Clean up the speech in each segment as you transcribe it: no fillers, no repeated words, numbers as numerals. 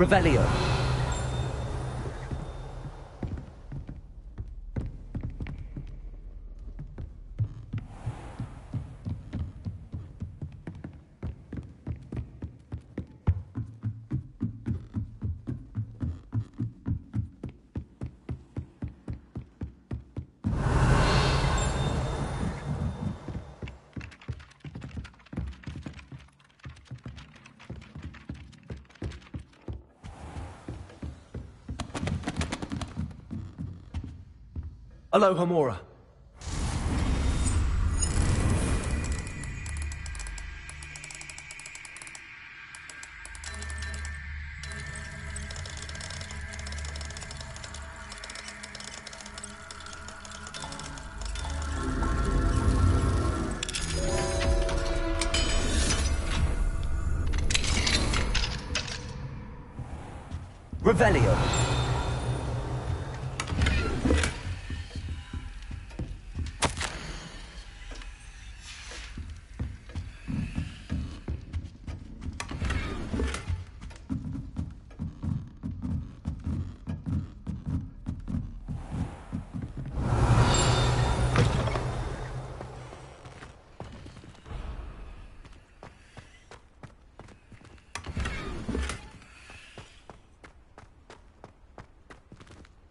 Revelio. Aloha Mora. Revelio.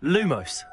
Lumos.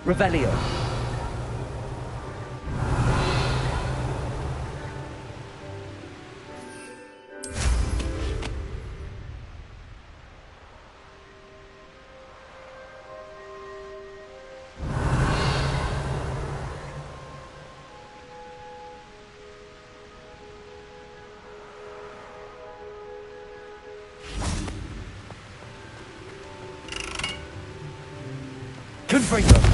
Revelio. Confringo.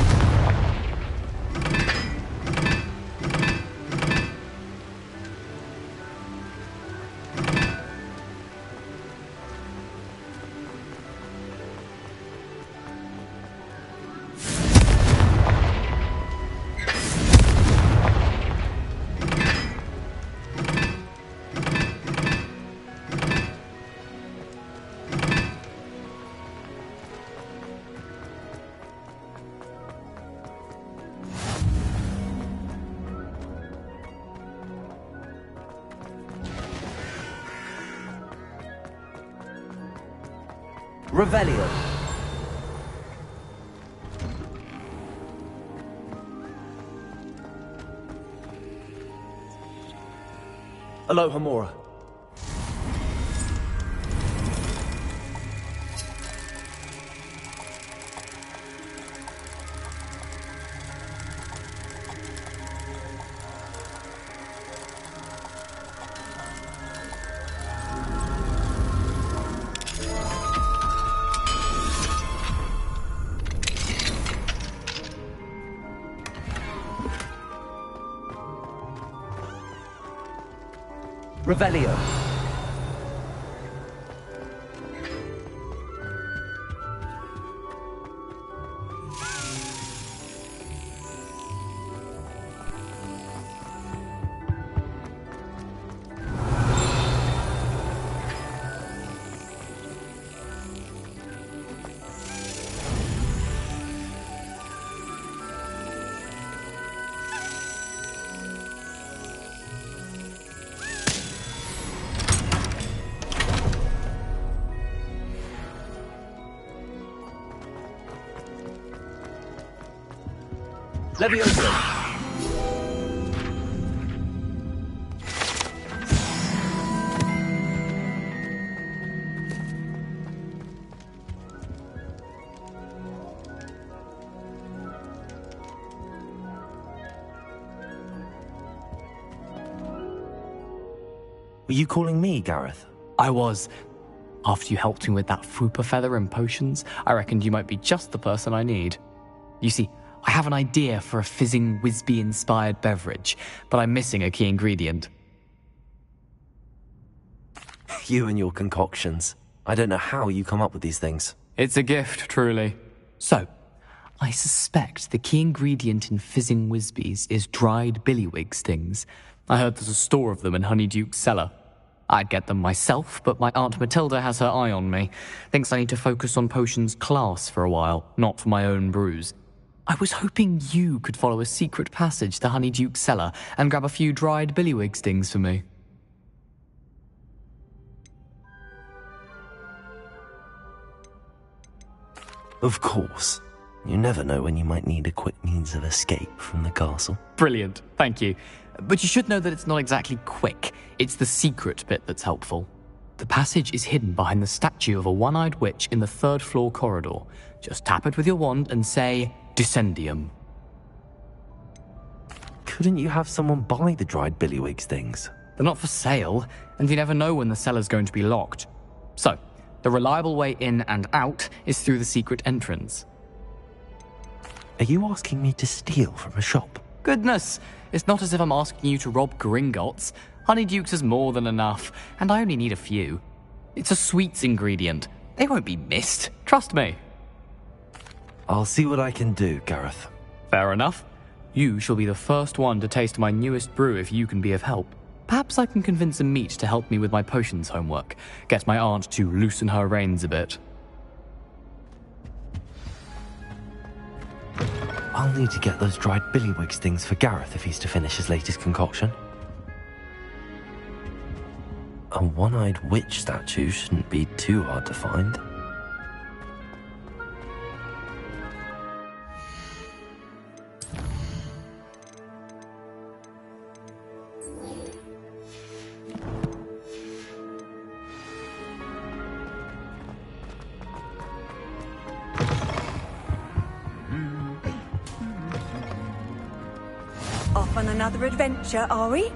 Revelio. Aloha Mora. Revelio. Levioso. Were you calling me, Gareth? I was. After you helped me with that Fupa feather and potions, I reckoned you might be just the person I need. You see, I have an idea for a fizzing Wisby-inspired beverage, but I'm missing a key ingredient. You and your concoctions. I don't know how you come up with these things. It's a gift, truly. So, I suspect the key ingredient in fizzing Wisbies is dried billywig stings. I heard there's a store of them in Honeyduke's cellar. I'd get them myself, but my Aunt Matilda has her eye on me. Thinks I need to focus on potions class for a while, not for my own brews. I was hoping you could follow a secret passage to Honeyduke's cellar and grab a few dried billywig stings for me. Of course. You never know when you might need a quick means of escape from the castle. Brilliant, thank you. But you should know that it's not exactly quick. It's the secret bit that's helpful. The passage is hidden behind the statue of a one-eyed witch in the third-floor corridor. Just tap it with your wand and say, Descendium. Couldn't you have someone buy the dried billywig stings? They're not for sale, and you never know when the cellar's going to be locked. So, the reliable way in and out is through the secret entrance. Are you asking me to steal from a shop? Goodness, it's not as if I'm asking you to rob Gringotts. Honeyduke's is more than enough, and I only need a few. It's a sweets ingredient. They won't be missed, trust me. I'll see what I can do, Gareth. Fair enough. You shall be the first one to taste my newest brew if you can be of help. Perhaps I can convince a meat to help me with my potions homework. Get my aunt to loosen her reins a bit. I'll need to get those dried billywig stings for Gareth if he's to finish his latest concoction. A one-eyed witch statue shouldn't be too hard to find. Off on another adventure, are we?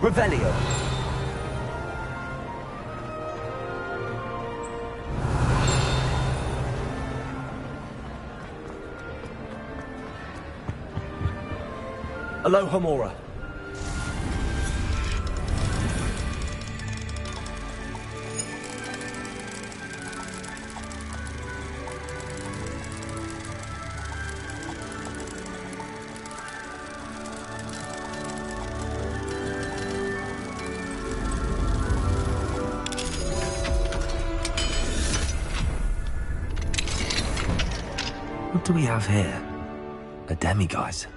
Revelio. Alohomora. What do we have here? A demiguise.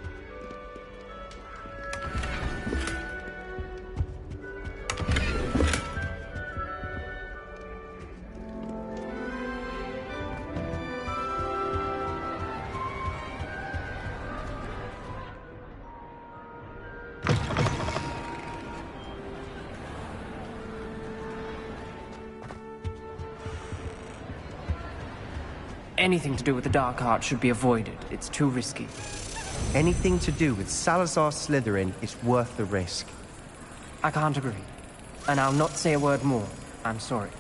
Anything to do with the dark art should be avoided. It's too risky. Anything to do with Salazar Slytherin is worth the risk. I can't agree. And I'll not say a word more. I'm sorry.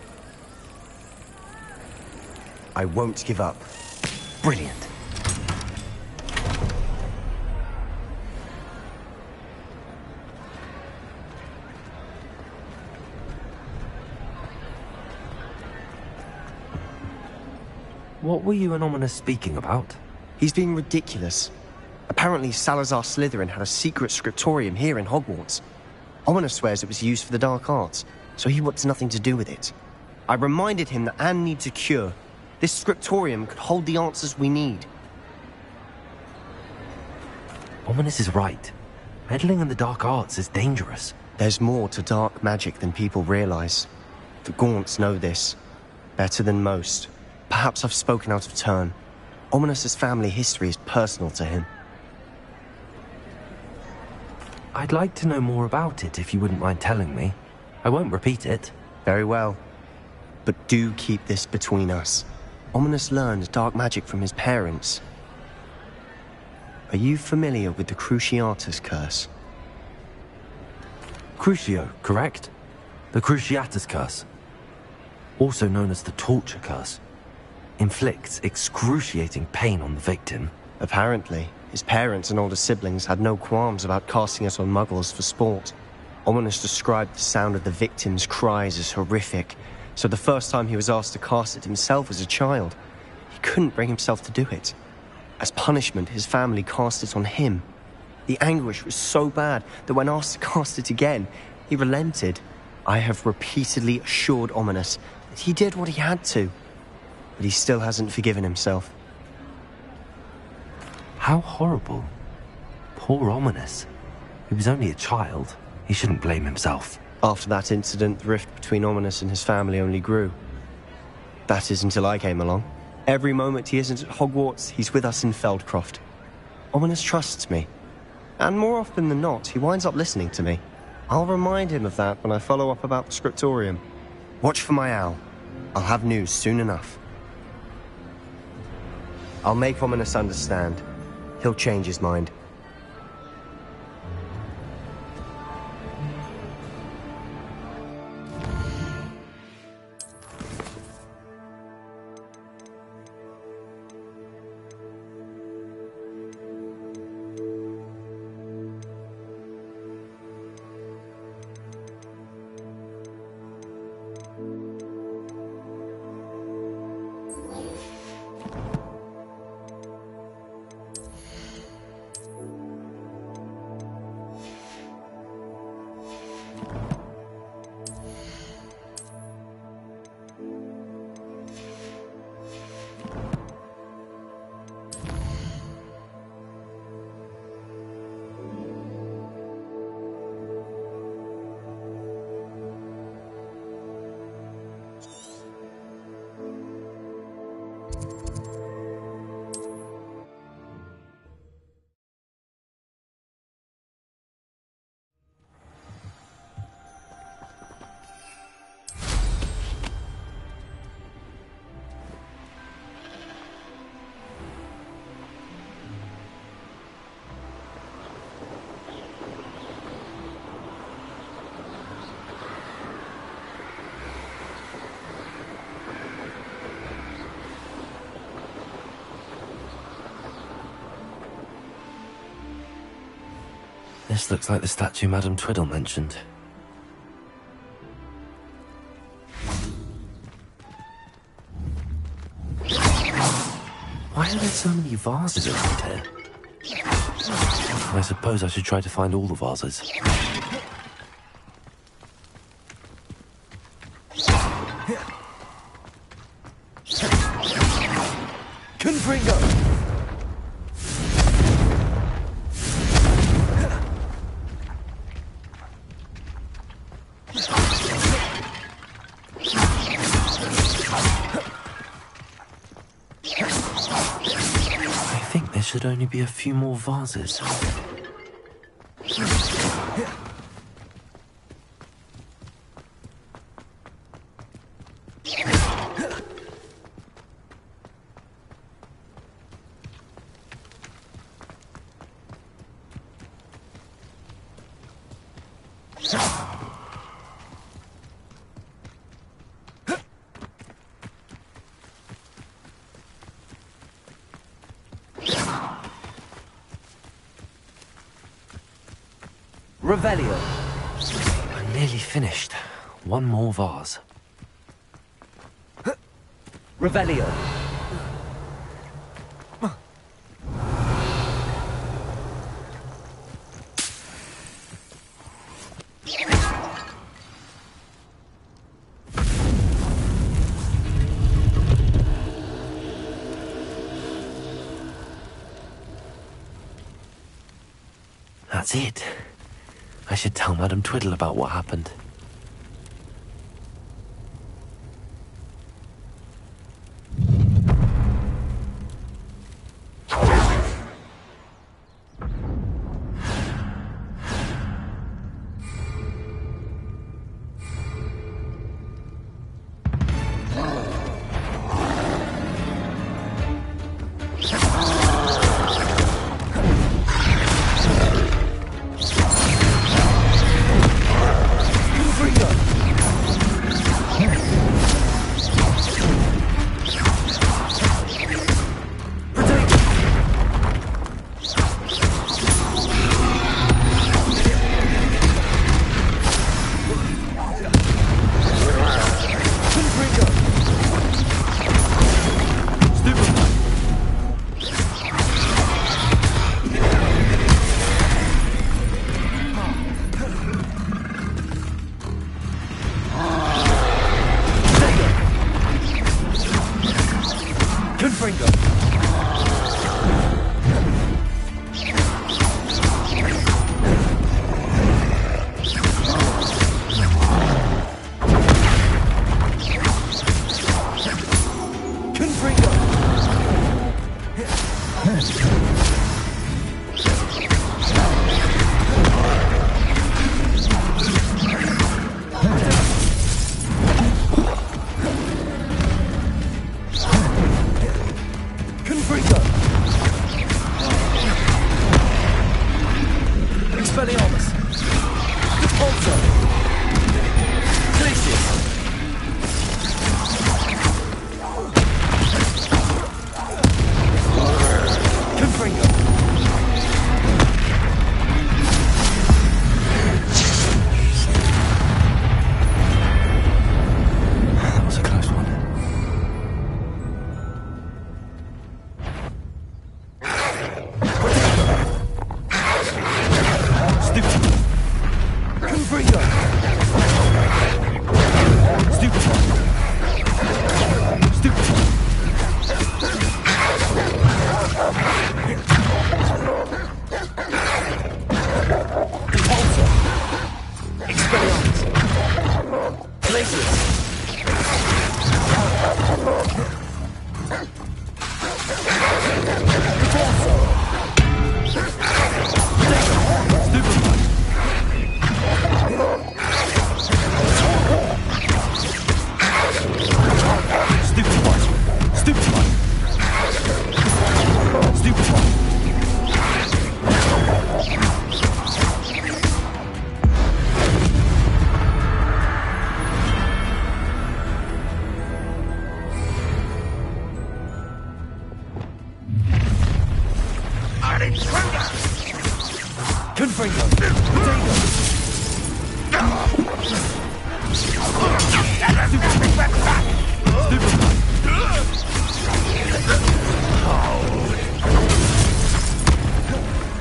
I won't give up. Brilliant. What were you and Ominous speaking about? He's being ridiculous. Apparently, Salazar Slytherin had a secret scriptorium here in Hogwarts. Ominous swears it was used for the dark arts, so he wants nothing to do with it. I reminded him that Anne needs a cure. This scriptorium could hold the answers we need. Ominous is right. Meddling in the dark arts is dangerous. There's more to dark magic than people realize. The Gaunts know this. Better than most. Perhaps I've spoken out of turn. Ominous's family history is personal to him. I'd like to know more about it if you wouldn't mind telling me. I won't repeat it. Very well. But do keep this between us. Ominous learned dark magic from his parents. Are you familiar with the Cruciatus Curse? Crucio, correct? The Cruciatus Curse. Also known as the Torture Curse. Inflicts excruciating pain on the victim. Apparently, his parents and older siblings had no qualms about casting it on muggles for sport. Ominous described the sound of the victim's cries as horrific, so the first time he was asked to cast it himself as a child, he couldn't bring himself to do it. As punishment, his family cast it on him. The anguish was so bad that when asked to cast it again, he relented. I have repeatedly assured Ominous that he did what he had to, but he still hasn't forgiven himself. How horrible. Poor Ominous. He was only a child. He shouldn't blame himself. After that incident, the rift between Ominous and his family only grew. That is until I came along. Every moment he isn't at Hogwarts, he's with us in Feldcroft. Ominous trusts me. And more often than not, he winds up listening to me. I'll remind him of that when I follow up about the scriptorium. Watch for my owl. I'll have news soon enough. I'll make Ominous understand. He'll change his mind. This looks like the statue Madame Twiddle mentioned. Why are there so many vases around here? I suppose I should try to find all the vases. Confringo! Should only be a few more vases. Revelio. I'm nearly finished. One more vase. Revelio. That's it. I should tell Madame Twiddle about what happened.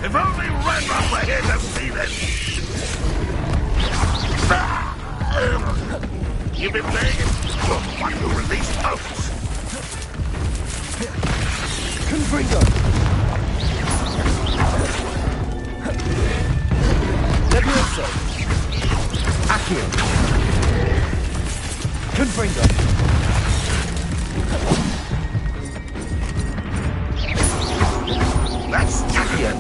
If only Redmond were here to see this! You've been playing it? You're the one who released Hogwarts. Confringo! Levioso! Accio! Confringo! That's Accio!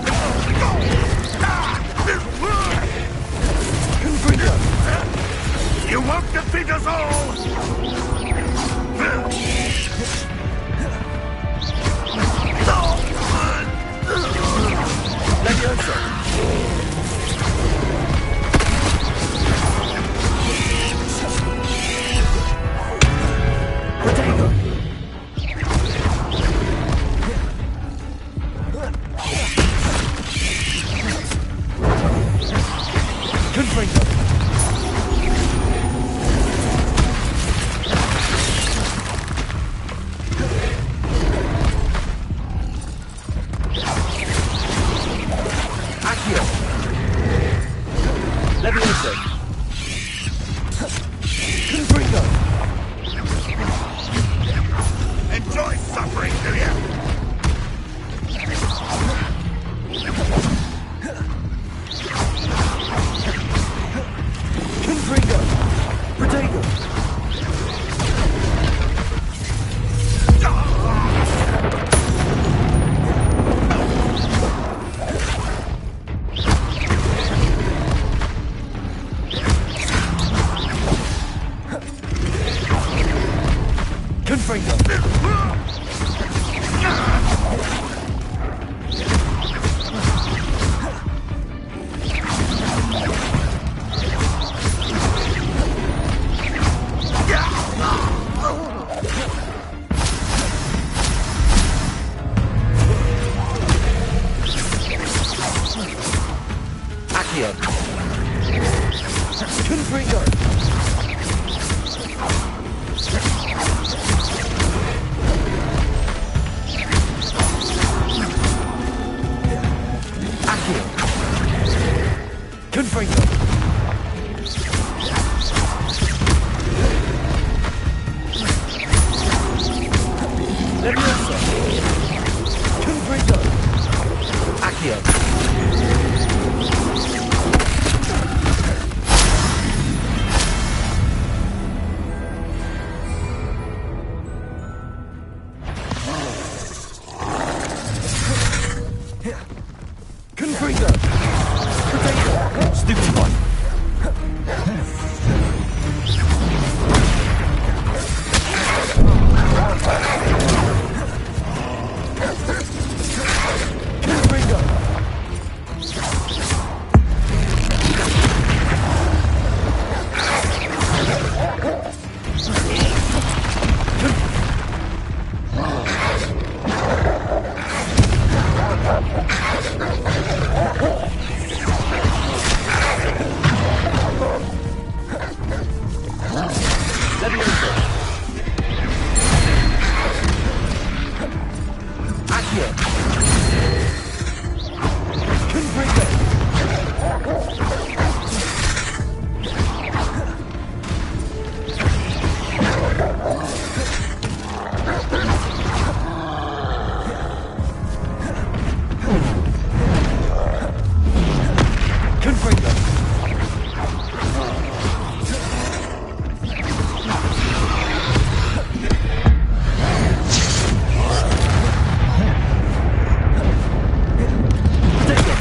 Confringo! You won't defeat us all! Levioso! Protego! Levioso. Confringo. Enjoy suffering, do you? Confringo. Protego. Confringo. Accio. Confringo. Accio. Confringo. Levioso. Confringo. Accio. Confringo. Protego. Stupid one. Confringo. Levioso. Accio. Confringo. Confringo. Protego.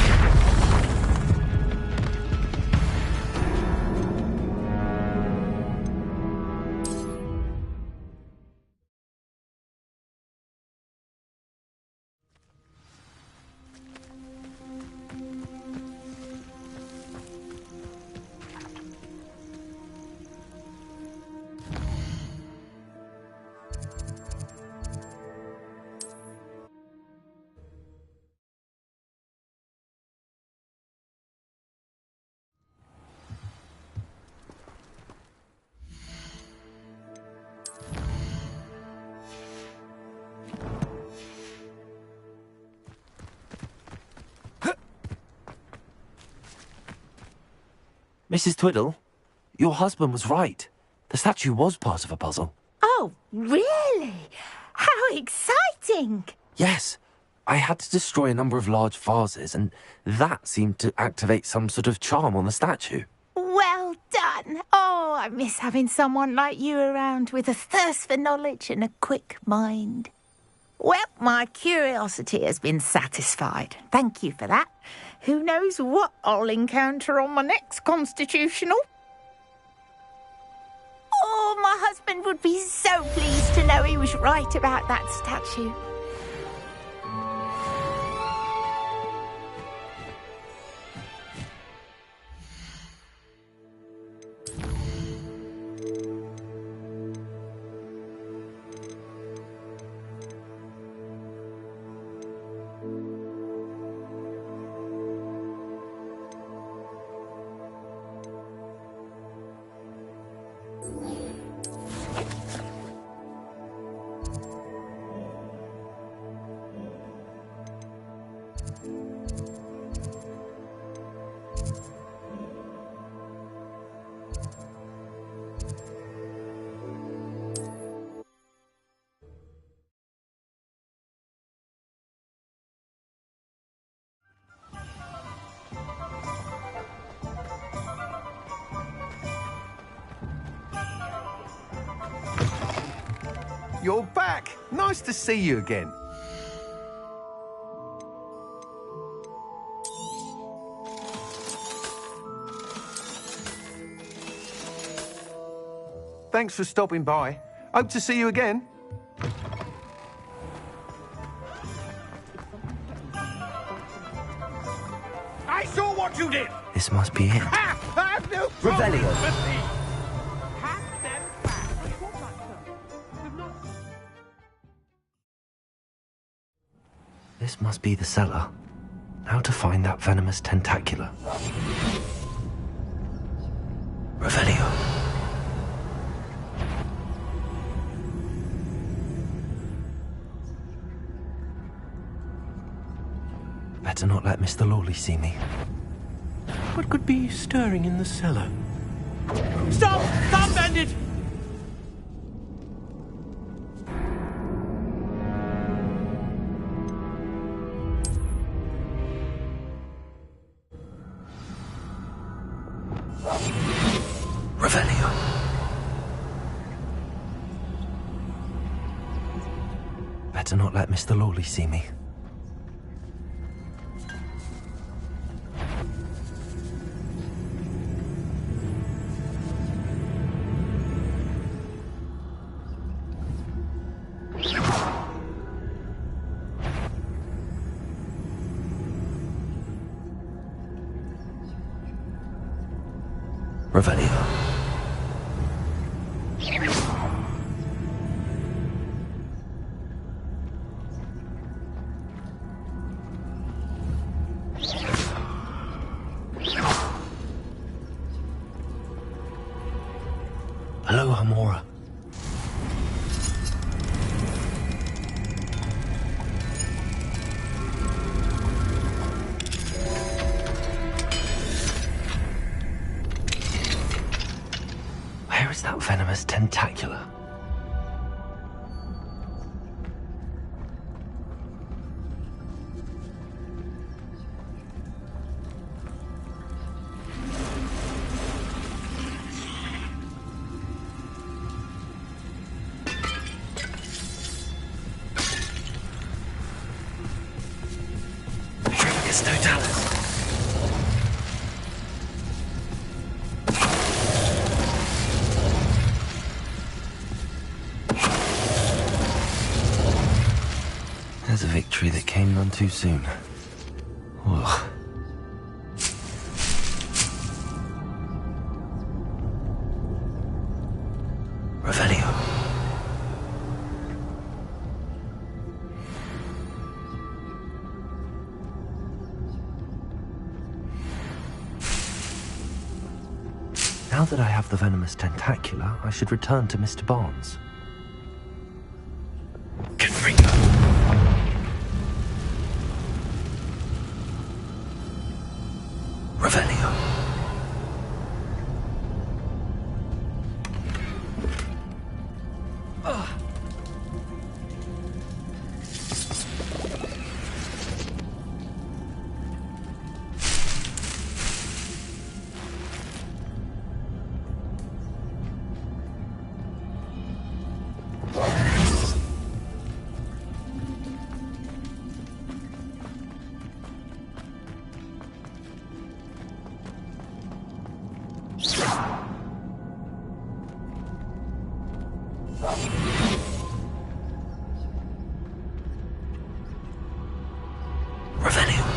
Mrs. Twiddle, your husband was right. The statue was part of a puzzle. Oh, really? How exciting! Yes, I had to destroy a number of large vases, and that seemed to activate some sort of charm on the statue. Well done. Oh, I miss having someone like you around with a thirst for knowledge and a quick mind. Well, my curiosity has been satisfied. Thank you for that. Who knows what I'll encounter on my next constitutional? Oh, my husband would be so pleased to know he was right about that statue. You're back. Nice to see you again. Thanks for stopping by. Hope to see you again. I saw what you did! This must be it. I've no Revelio. This must be the cellar. How to find that venomous tentacula? Revelio. Better not let Mr. Lawley see me. What could be stirring in the cellar? Stop! Stop, bandit! Revelio. Better not let Mr. Lawley see me. Revelio. Hello, Hamora. Where is that venomous tentacula? Trificus totalis. There's a victory that came none too soon. Ugh. Revelio. Now that I have the venomous tentacula, I should return to Mr. Barnes. Confringo. Revelio. Revelio.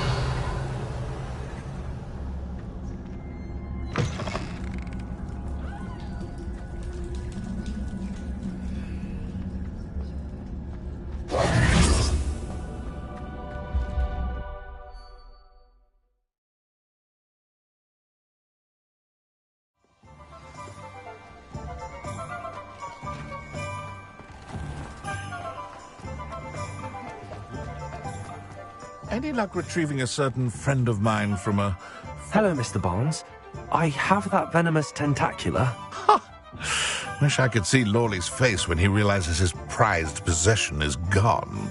Any luck retrieving a certain friend of mine from a... Hello, Mr. Barnes. I have that venomous tentacula. Wish I could see Lawley's face when he realizes his prized possession is gone.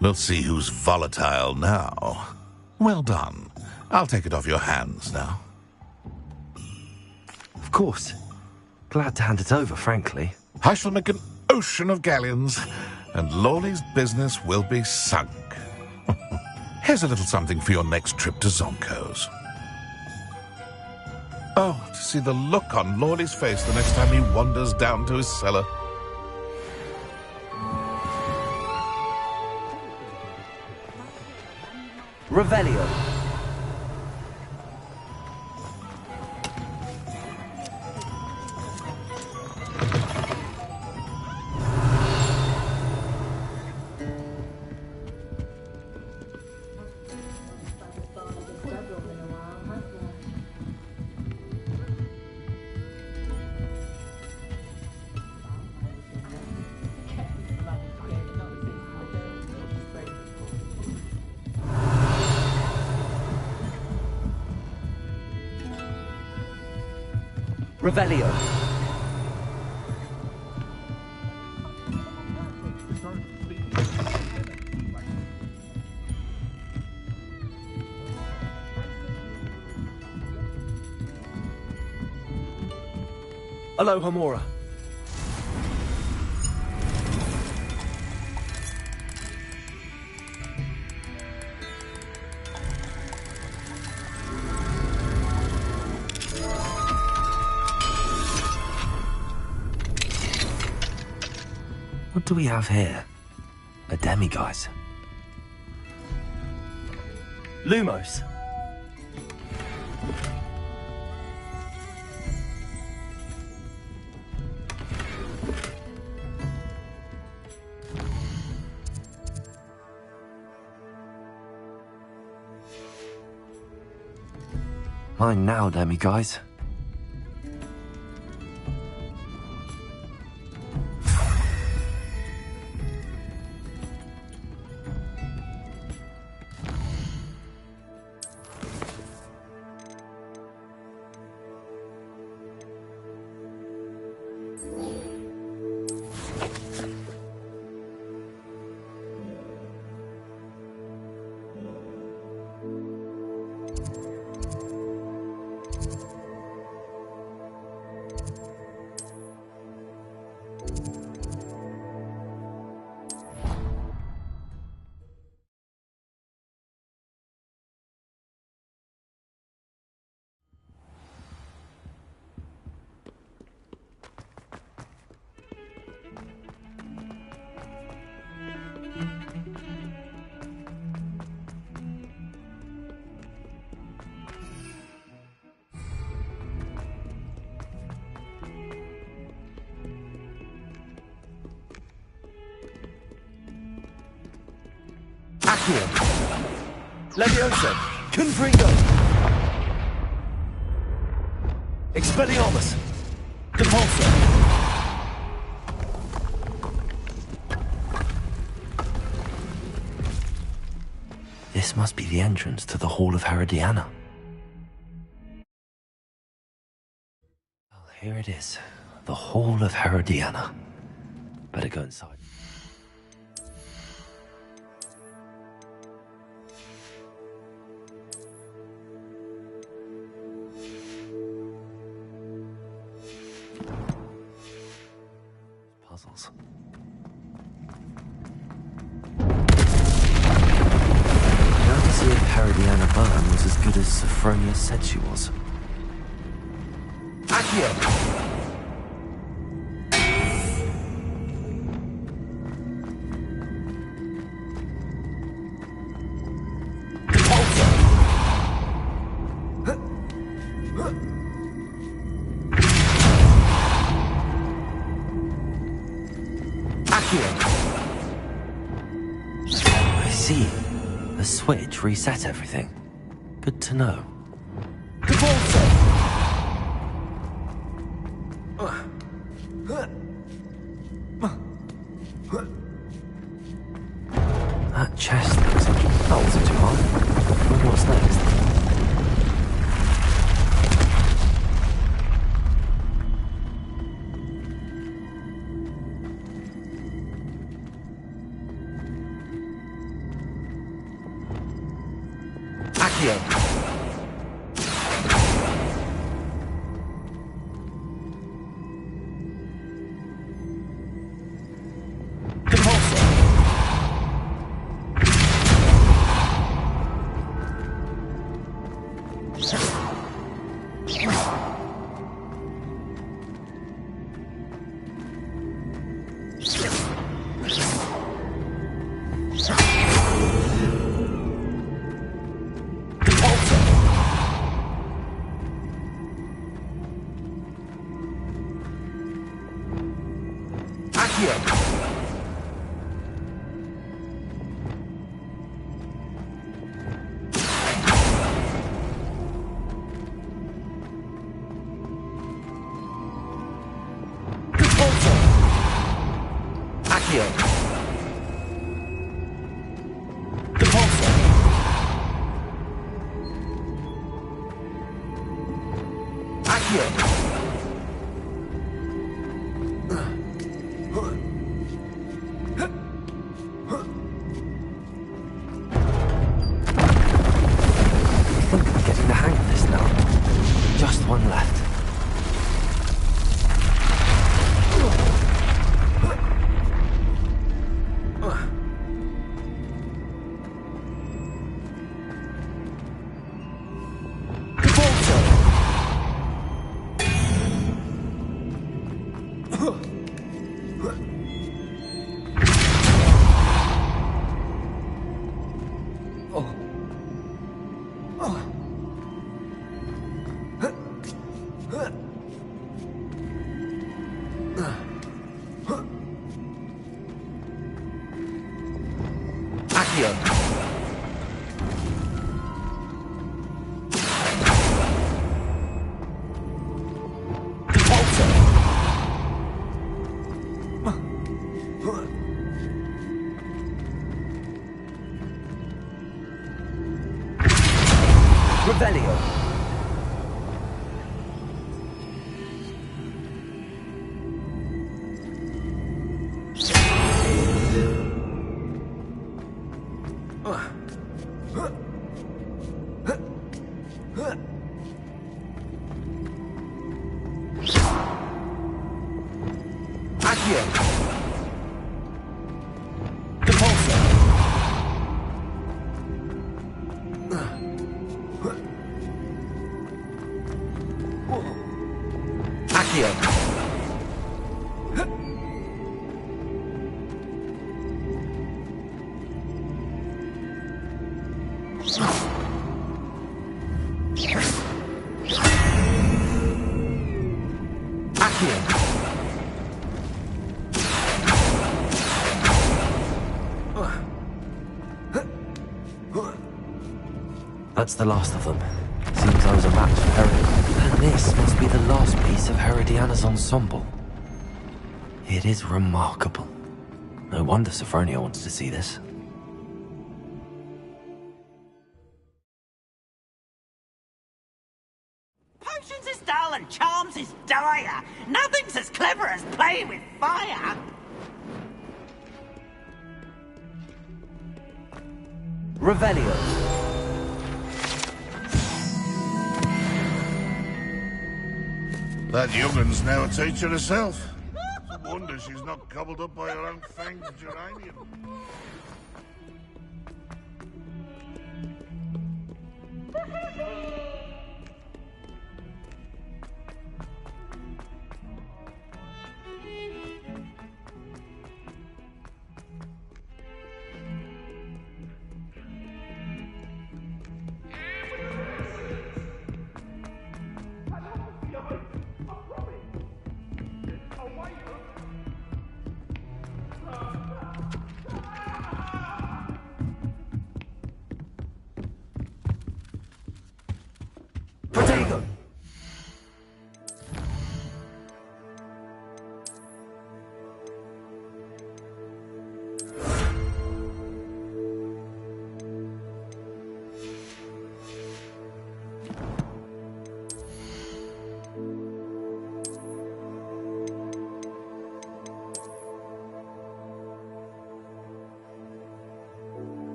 We'll see who's volatile now. Well done. I'll take it off your hands now. Of course. Glad to hand it over, frankly. I shall make an ocean of galleons, and Lawley's business will be sunk. Here's a little something for your next trip to Zonko's. Oh, to see the look on Lawley's face the next time he wanders down to his cellar. Revelio. Revelio. Aloha Mora. What do we have here? A demiguise. Lumos. Mine now, demiguise. Accio. Levioso. Confringo. Expelliarmus. Depulso. This must be the entrance to the Hall of Herodiana. Well, here it is. The Hall of Herodiana. Better go inside. Puzzles. Now to see if Herodiana Byrne was as good as Sophronia said she was. Accio! I see. The switch reset everything. Good to know. That chest looks interesting. That wasn't too hard. I wonder what's next. Accio. Getting the hang of this now. Just one left. That's the last of them. Seems I was a match for Herod. And this must be the last piece of Herodiana's ensemble. It is remarkable. No wonder Sophronia wants to see this. Potions is dull and charms is dire. Nothing's as clever as playing with fire. Revelio. That young'un's now a teacher herself. It's a wonder she's not gobbled up by her own fanged geranium.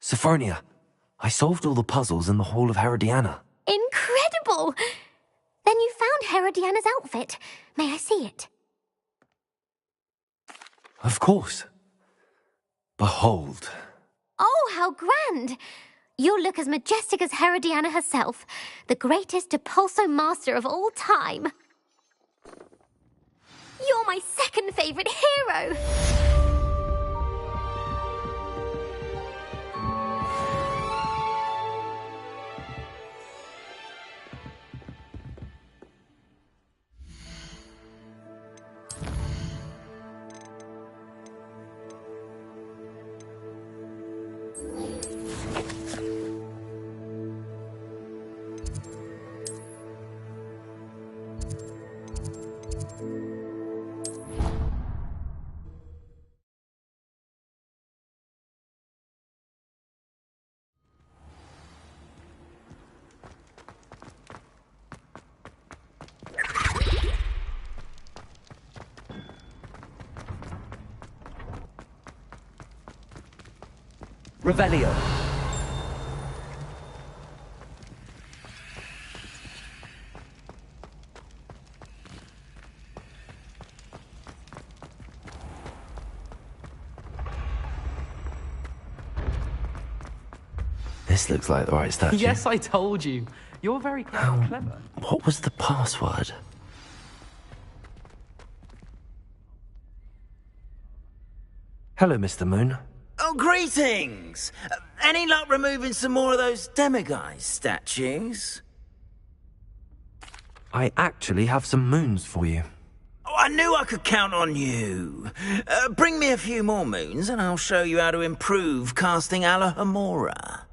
Sophronia, I solved all the puzzles in the Hall of Herodiana. Incredible! Then you found Herodiana's outfit. May I see it? Of course. Behold. Oh, how grand! You'll look as majestic as Herodiana herself, the greatest Depulso master of all time. You're my second favourite hero! Revelio. This looks like the right statue. Yes, I told you. You're very clever. What was the password? Hello, Mr. Moon. Oh, greetings! Any luck removing some more of those demiguise statues? I actually have some moons for you. Oh, I knew I could count on you. Bring me a few more moons and I'll show you how to improve casting Alohomora.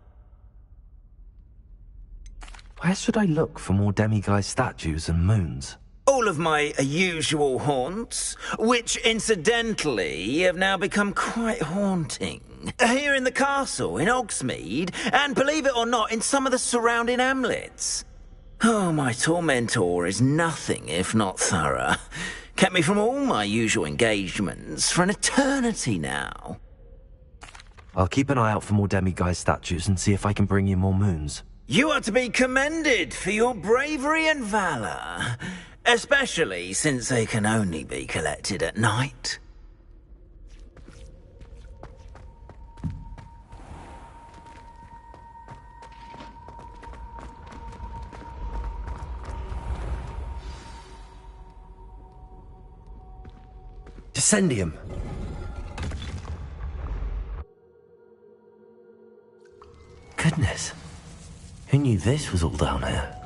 Where should I look for more demiguise statues and moons? All of my usual haunts, which incidentally have now become quite haunting. Here in the castle, in Hogsmeade, and believe it or not, in some of the surrounding hamlets. Oh, my tormentor is nothing if not thorough. Kept me from all my usual engagements for an eternity now. I'll keep an eye out for more demiguise statues and see if I can bring you more moons. You are to be commended for your bravery and valor. Especially since they can only be collected at night. Descendium. Goodness. Who knew this was all down here?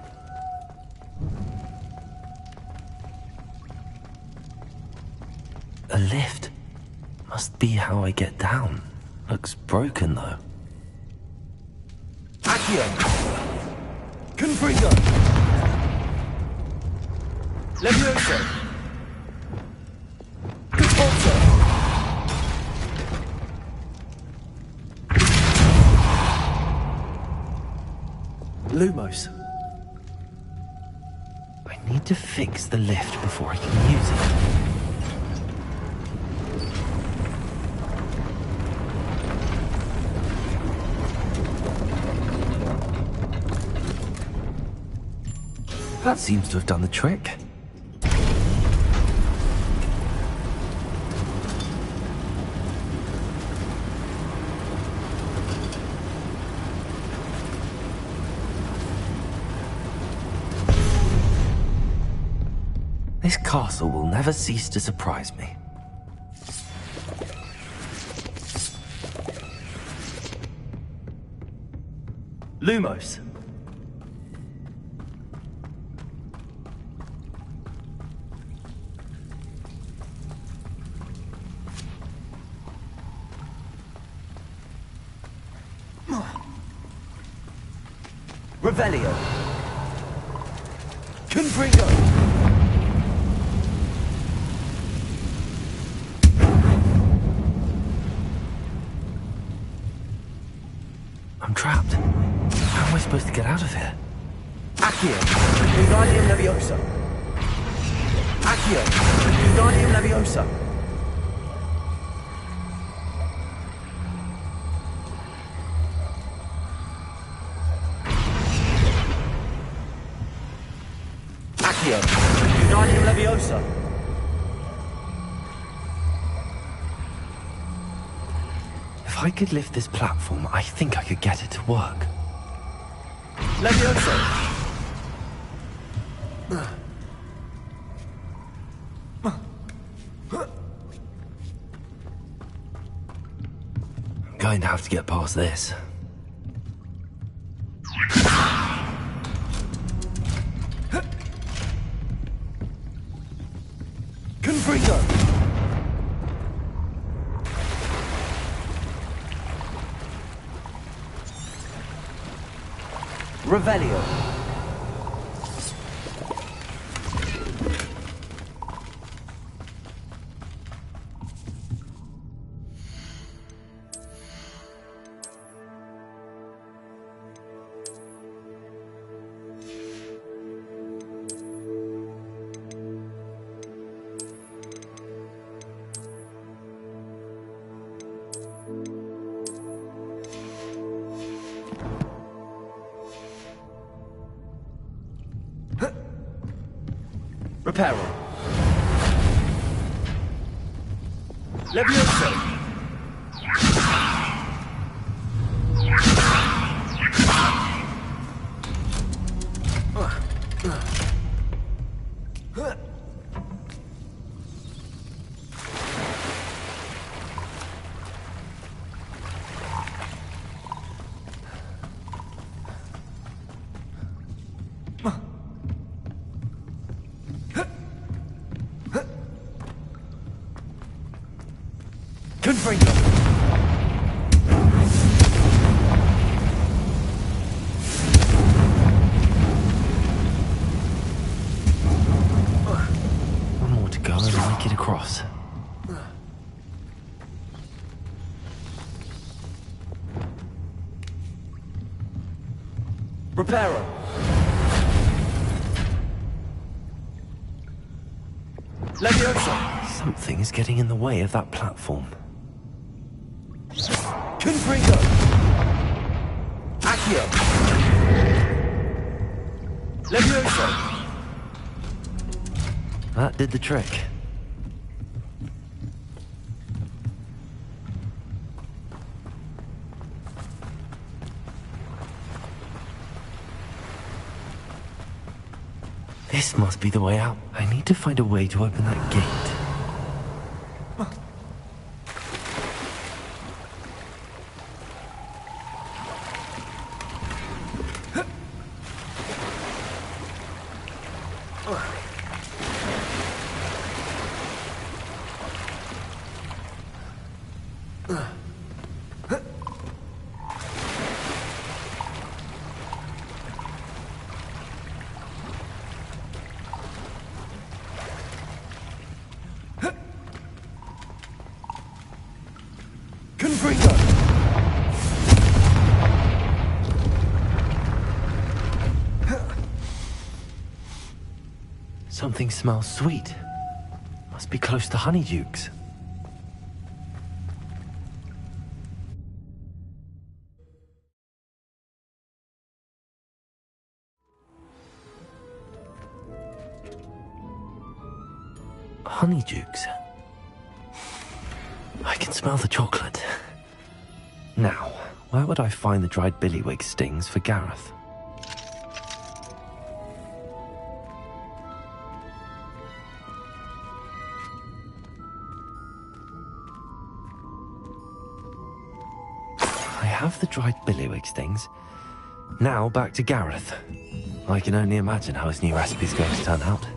A lift. Must be how I get down. Looks broken, though. Accio! Confringo! Levioso! Catapulto! Lumos. I need to fix the lift before I can use it. That seems to have done the trick. This castle will never cease to surprise me. Lumos. Revelio. Confringo. I'm trapped. How am I supposed to get out of here? Accio! Wingardium Leviosa! Accio! Wingardium Leviosa! I could lift this platform, I think I could get it to work. Levioso! I'm going to have to get past this. Confringo! Revelio. Reparo. Levioso. Confringo. One more to go and make it across. Reparo. Levioso. Something is getting in the way of that platform. Confringo. Accio. Levioso. That did the trick. This must be the way out. I need to find a way to open that gate. Confringo. Something smells sweet. Must be close to Honeydukes. Honeydukes. I can smell the chocolate. Now, where would I find the dried billywig stings for Gareth? I have the dried billywig stings. Now back to Gareth. I can only imagine how his new recipe's going to turn out.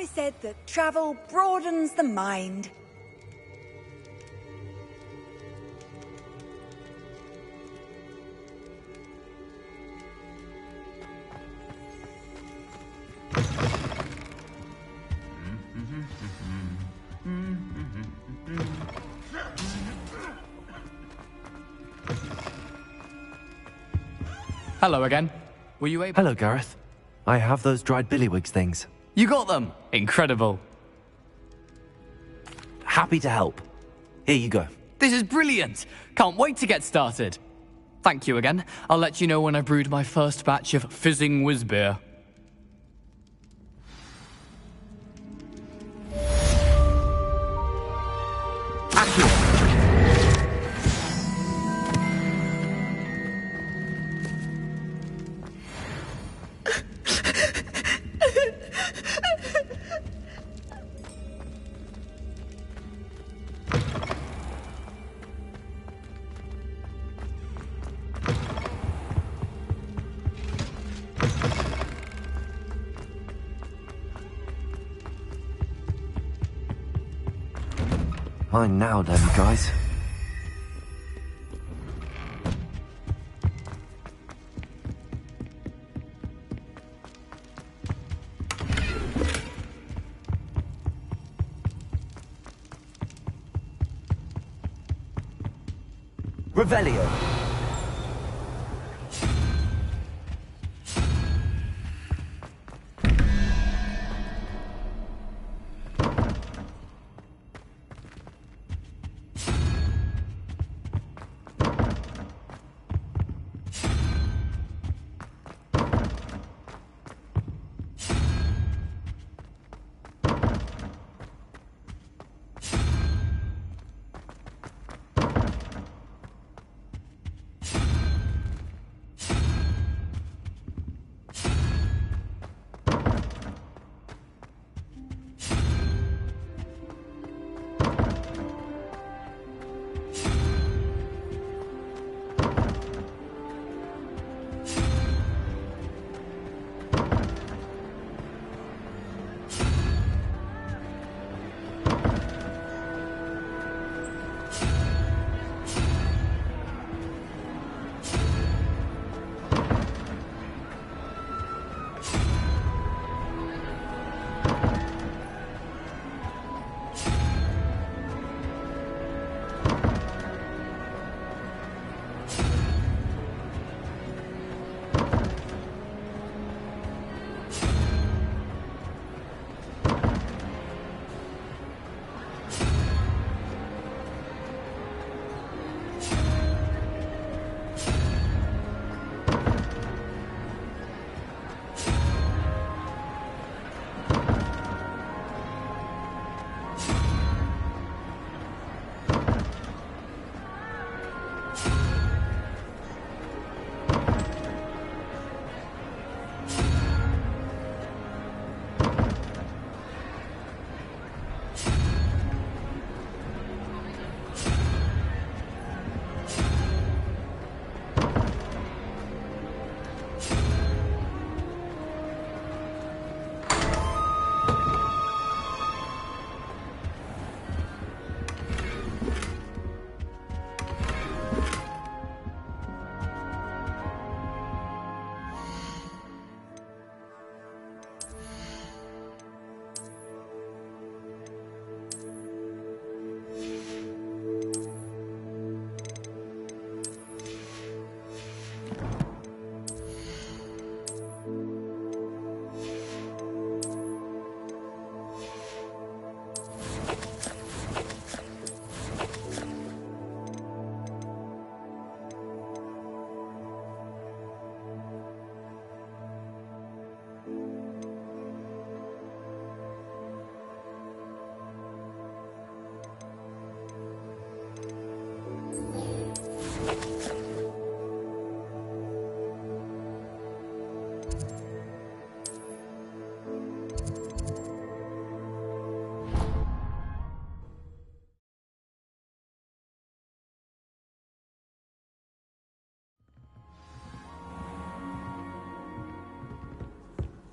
always said that travel broadens the mind. Hello again. Were you able... Hello, Gareth. I have those dried billywigs things. You got them! Incredible. Happy to help. Here you go. This is brilliant! Can't wait to get started. Thank you again. I'll let you know when I brewed my first batch of fizzing whiz beer. Mine now, then, guys. Revelio.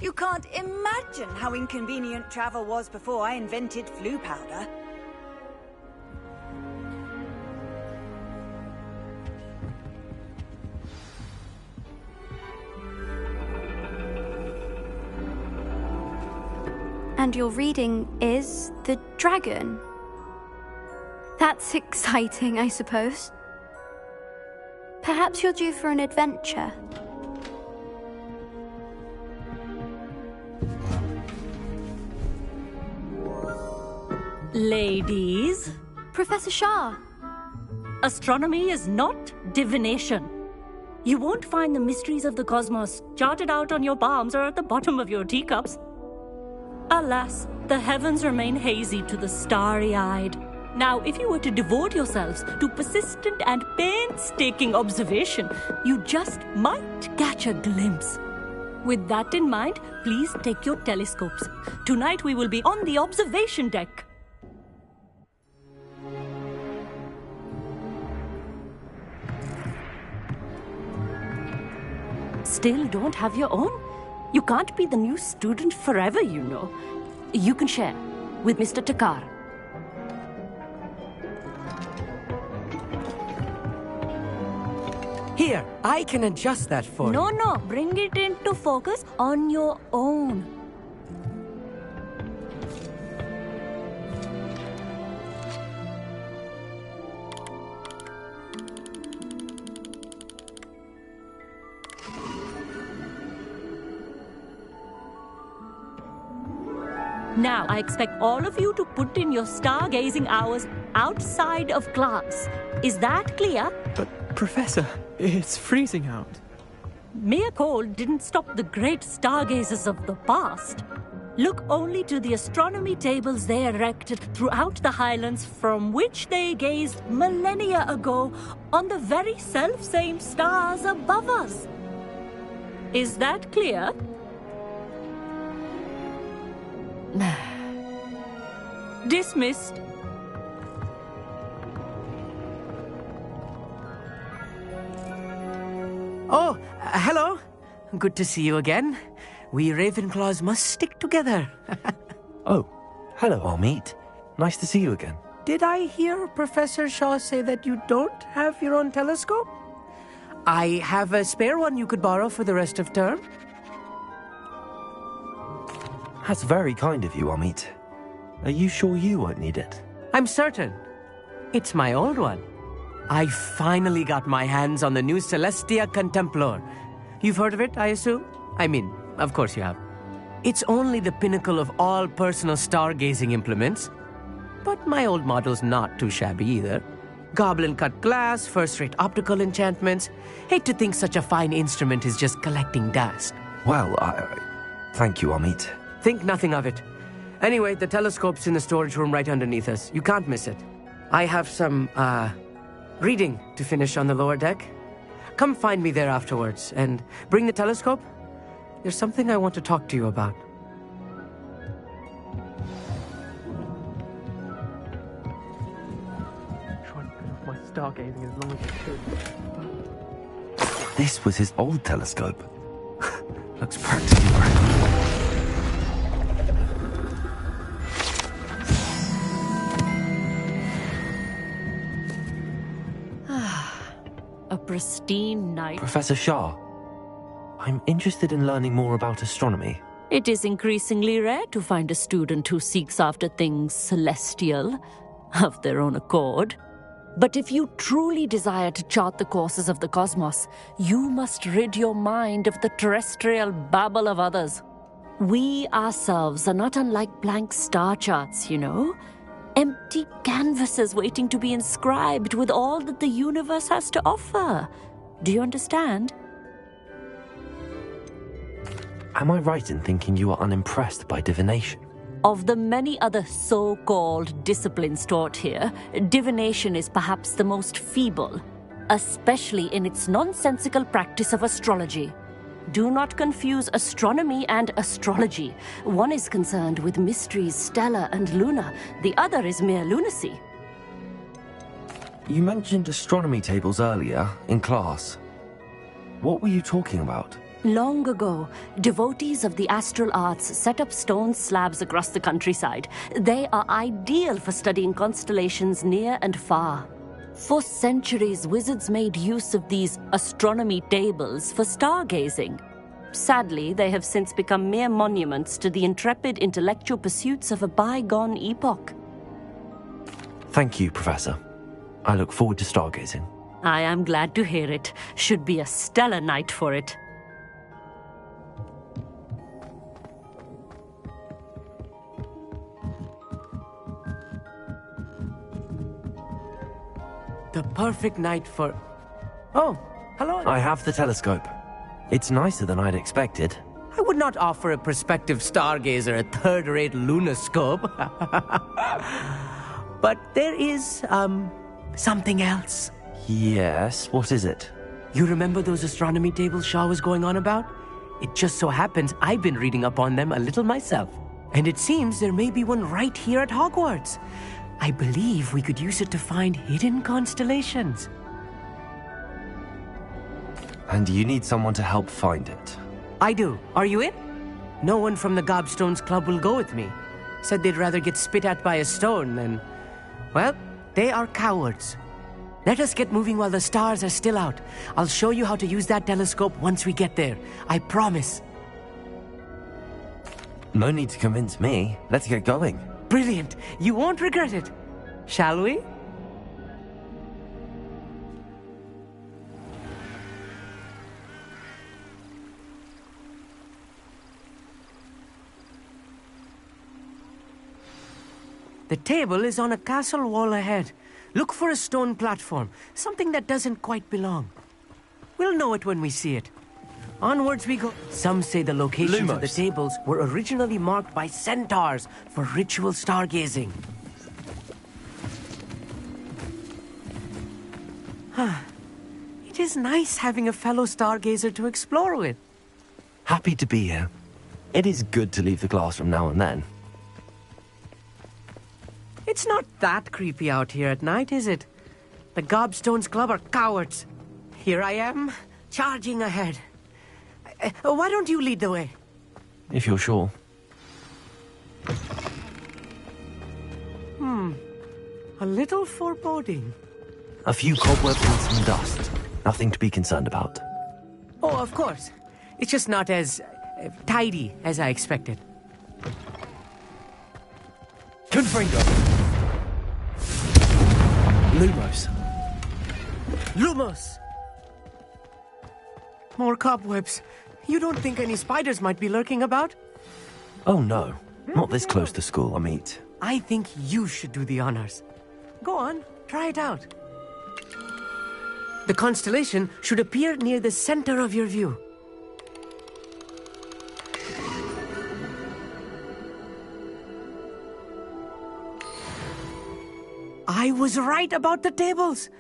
You can't imagine how inconvenient travel was before I invented flu powder. And your reading is the dragon. That's exciting, I suppose. Perhaps you're due for an adventure. Ladies. Professor Shah. Astronomy is not divination. You won't find the mysteries of the cosmos charted out on your palms or at the bottom of your teacups. Alas, the heavens remain hazy to the starry-eyed. Now, if you were to devote yourselves to persistent and painstaking observation, you just might catch a glimpse. With that in mind, please take your telescopes. Tonight we will be on the observation deck. Still don't have your own? You can't be the new student forever, you know. You can share with Mr. Takar. Here, I can adjust that for you. No, bring it into focus on your own. Now, I expect all of you to put in your stargazing hours outside of class. Is that clear? But, Professor, it's freezing out. Mere cold didn't stop the great stargazers of the past. Look only to the astronomy tables they erected throughout the highlands from which they gazed millennia ago on the very self-same stars above us. Is that clear? Dismissed. Oh, hello. Good to see you again. We Ravenclaws must stick together. Oh, hello, Amit. Nice to see you again. Did I hear Professor Shaw say that you don't have your own telescope? I have a spare one you could borrow for the rest of term. That's very kind of you, Amit. Are you sure you won't need it? I'm certain. It's my old one. I finally got my hands on the new Celestia Contemplar. You've heard of it, I assume? I mean, of course you have. It's only the pinnacle of all personal stargazing implements. But my old model's not too shabby either. Goblin-cut glass, first-rate optical enchantments. Hate to think such a fine instrument is just collecting dust. Well, thank you, Amit. Think nothing of it. Anyway, the telescope's in the storage room right underneath us. You can't miss it. I have some, reading to finish on the lower deck. Come find me there afterwards, and bring the telescope. There's something I want to talk to you about. Try and put off my stargazing as long as I could. This was his old telescope. Looks practically brand new. A pristine night. Professor Shah, I'm interested in learning more about astronomy. It is increasingly rare to find a student who seeks after things celestial, of their own accord. But if you truly desire to chart the courses of the cosmos, you must rid your mind of the terrestrial babble of others. We ourselves are not unlike blank star charts, you know. Empty canvases waiting to be inscribed with all that the universe has to offer. Do you understand? Am I right in thinking you are unimpressed by divination? Of the many other so-called disciplines taught here, divination is perhaps the most feeble, especially in its nonsensical practice of astrology. Do not confuse astronomy and astrology. One is concerned with mysteries stellar and lunar. The other is mere lunacy. You mentioned astronomy tables earlier in class. What were you talking about? Long ago, devotees of the astral arts set up stone slabs across the countryside. They are ideal for studying constellations near and far. For centuries, wizards made use of these astronomy tables for stargazing. Sadly, they have since become mere monuments to the intrepid intellectual pursuits of a bygone epoch. Thank you, Professor. I look forward to stargazing. I am glad to hear it. Should be a stellar night for it. The perfect night for... Oh, hello. I have the telescope. It's nicer than I'd expected. I would not offer a prospective stargazer a third-rate lunoscope. But there is, something else. Yes, what is it? You remember those astronomy tables Shaw was going on about? It just so happens I've been reading up on them a little myself. And it seems there may be one right here at Hogwarts. I believe we could use it to find hidden constellations. And you need someone to help find it. I do. Are you in? No one from the Gobstones Club will go with me. Said they'd rather get spit at by a stone than... Well, they are cowards. Let us get moving while the stars are still out. I'll show you how to use that telescope once we get there. I promise. No need to convince me. Let's get going. Brilliant. You won't regret it. Shall we? The table is on a castle wall ahead. Look for a stone platform, something that doesn't quite belong. We'll know it when we see it. Onwards we go. Some say the locations of the tables were originally marked by centaurs for ritual stargazing. It is nice having a fellow stargazer to explore with. Happy to be here. It is good to leave the classroom now and then. It's not that creepy out here at night, is it? The Gobstones Club are cowards. Here I am, charging ahead. Why don't you lead the way? If you're sure. A little foreboding. A few cobwebs and some dust. Nothing to be concerned about. Oh, of course. It's just not as tidy as I expected. Confringo. Lumos. Lumos! More cobwebs. You don't think any spiders might be lurking about? Oh no, not this close to school, Amit. I think you should do the honors. Go on, try it out. The constellation should appear near the center of your view. I was right about the tables.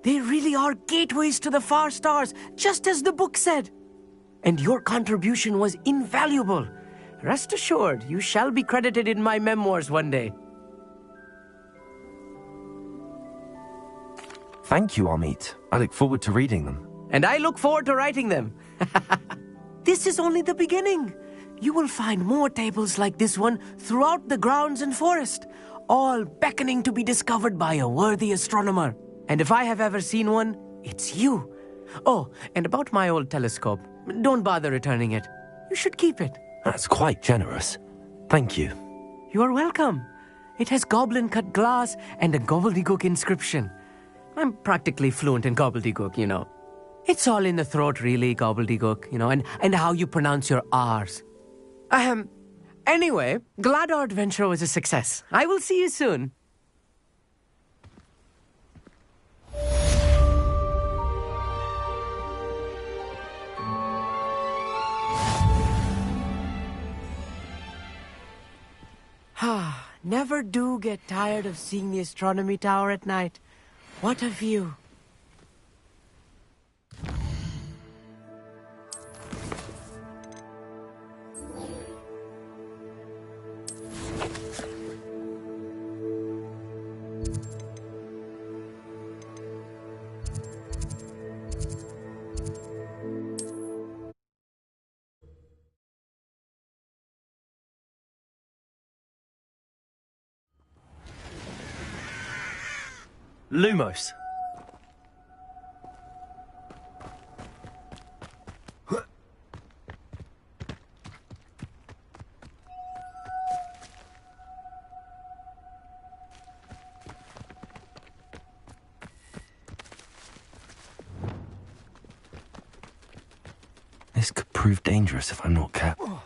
They really are gateways to the far stars, just as the book said. And your contribution was invaluable. Rest assured, you shall be credited in my memoirs one day. Thank you, Amit. I look forward to reading them. And I look forward to writing them. This is only the beginning. You will find more tables like this one throughout the grounds and forest, all beckoning to be discovered by a worthy astronomer. And if I have ever seen one, it's you. Oh, and about my old telescope, don't bother returning it. You should keep it. That's quite generous. Thank you. You are welcome. It has goblin-cut glass and a gobbledygook inscription. I'm practically fluent in gobbledygook, you know. It's all in the throat, really, gobbledygook, you know, and how you pronounce your R's. Anyway, glad our adventure was a success. I will see you soon. Never do get tired of seeing the astronomy tower at night. What a view. Lumos. This could prove dangerous if I'm not careful.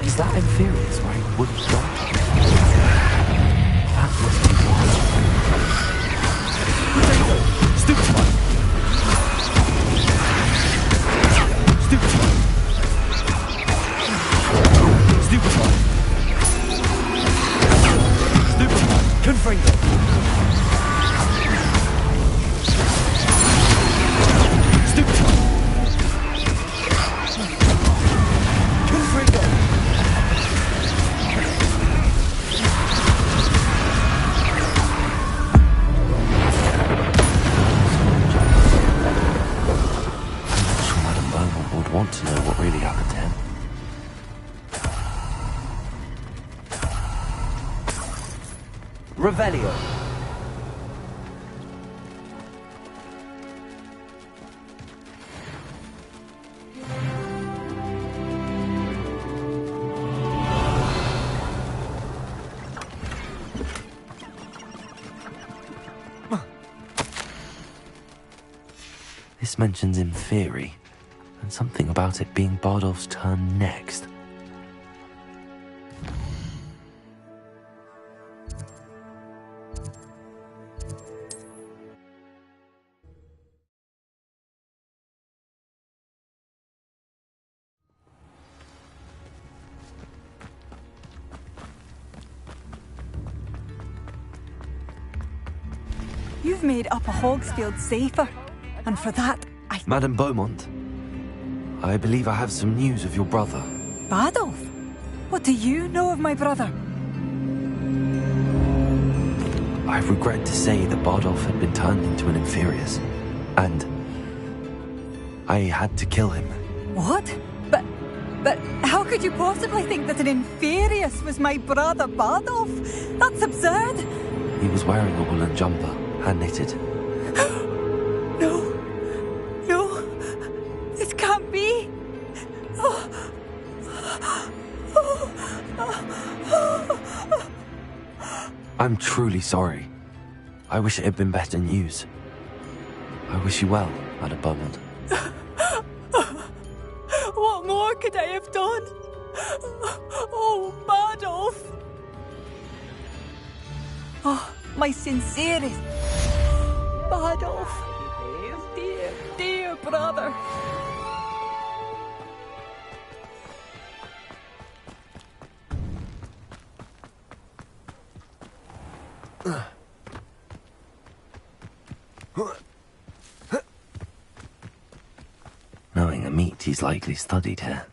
Is that Inferius where he wouldn't stop? That must be wrong. Stupefy! Stupefy! Stupefy! Stupefy! Confringo! Stupefy! Confringo! Want to know what really happened to him. Revelio. This mentions Inferi, and something about it being Bardolph's turn next. You've made Upper Hogsfield safer, and for that, Madame Beaumont, I believe I have some news of your brother. Bardolph? What do you know of my brother? I regret to say that Bardolph had been turned into an Inferius, and I had to kill him. What? But how could you possibly think that an Inferius was my brother Bardolph? That's absurd! He was wearing a woolen jumper, hand-knitted. It can't be! I'm truly sorry. I wish it had been better news. I wish you well, Madame Beaumont. What more could I have done? Oh, Bardolph! Oh, my sincerest Bardolph! Dear brother! Knowing a meat he's likely studied here.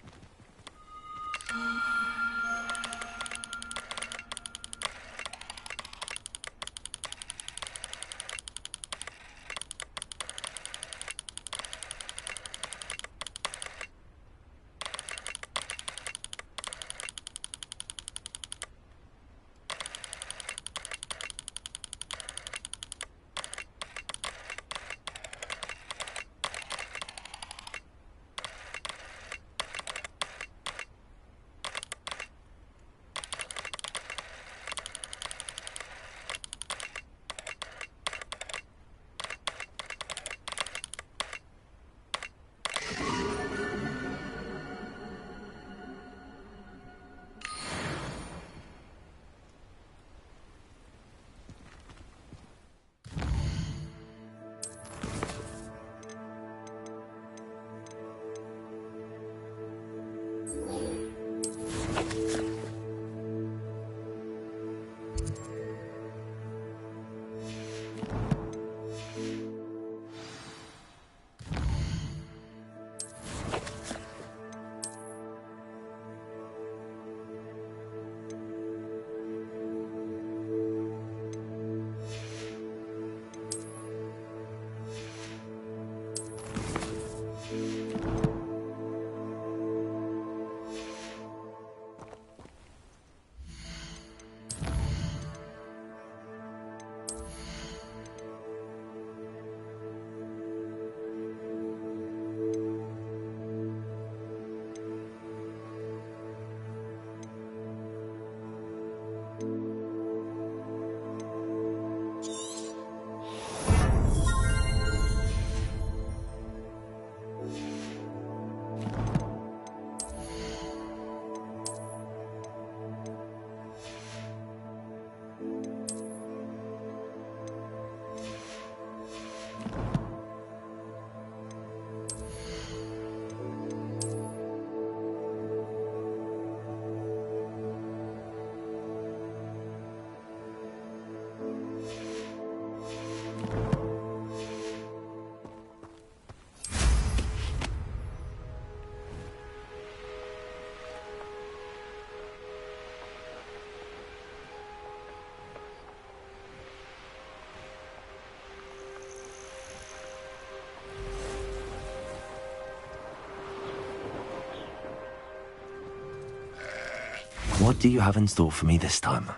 What do you have in store for me this time?